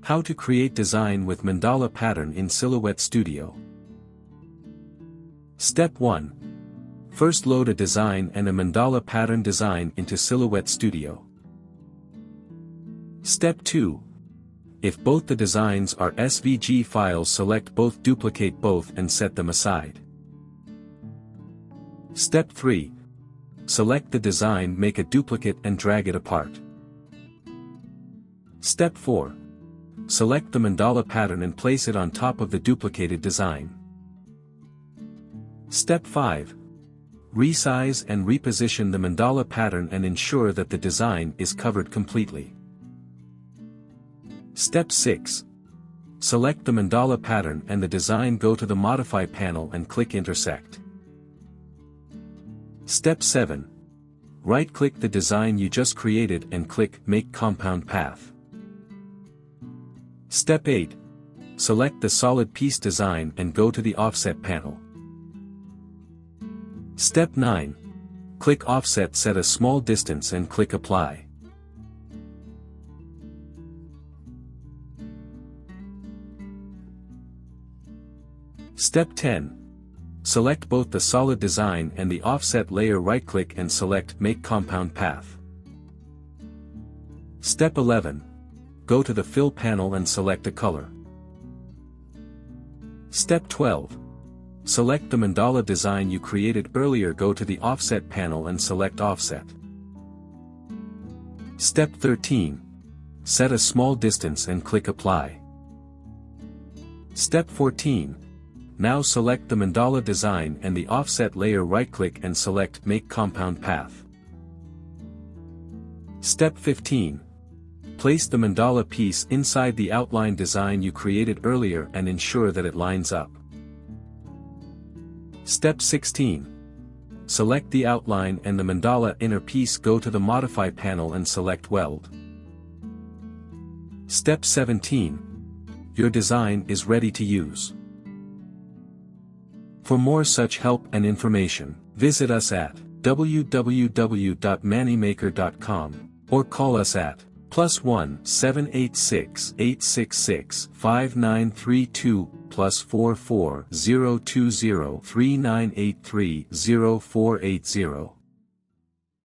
How to create design with Mandala pattern in Silhouette Studio. Step 1. First load a design and a Mandala pattern design into Silhouette Studio. Step 2. If both the designs are SVG files, select both, duplicate both and set them aside. Step 3. Select the design, make a duplicate and drag it apart. Step 4. Select the Mandala pattern and place it on top of the duplicated design. Step 5. Resize and reposition the Mandala pattern and ensure that the design is covered completely. Step 6. Select the Mandala pattern and the design, go to the Modify panel and click Intersect. Step 7. Right-click the design you just created and click Make Compound Path. Step 8. Select the solid piece design and go to the Offset panel. Step 9. Click Offset, set a small distance and click Apply. Step 10. Select both the solid design and the offset layer, right-click and select Make Compound Path. Step 11. Go to the Fill panel and select a color. Step 12. Select the Mandala design you created earlier, go to the Offset panel and select Offset. Step 13. Set a small distance and click Apply. Step 14. Now select the Mandala design and the offset layer, right-click and select Make Compound Path. Step 15. Place the Mandala piece inside the outline design you created earlier and ensure that it lines up. Step 16. Select the outline and the Mandala inner piece, go to the Modify panel and select Weld. Step 17. Your design is ready to use. For more such help and information, visit us at www.mannymaker.com or call us at +1 786 866 5932 +44 020 3983 0480.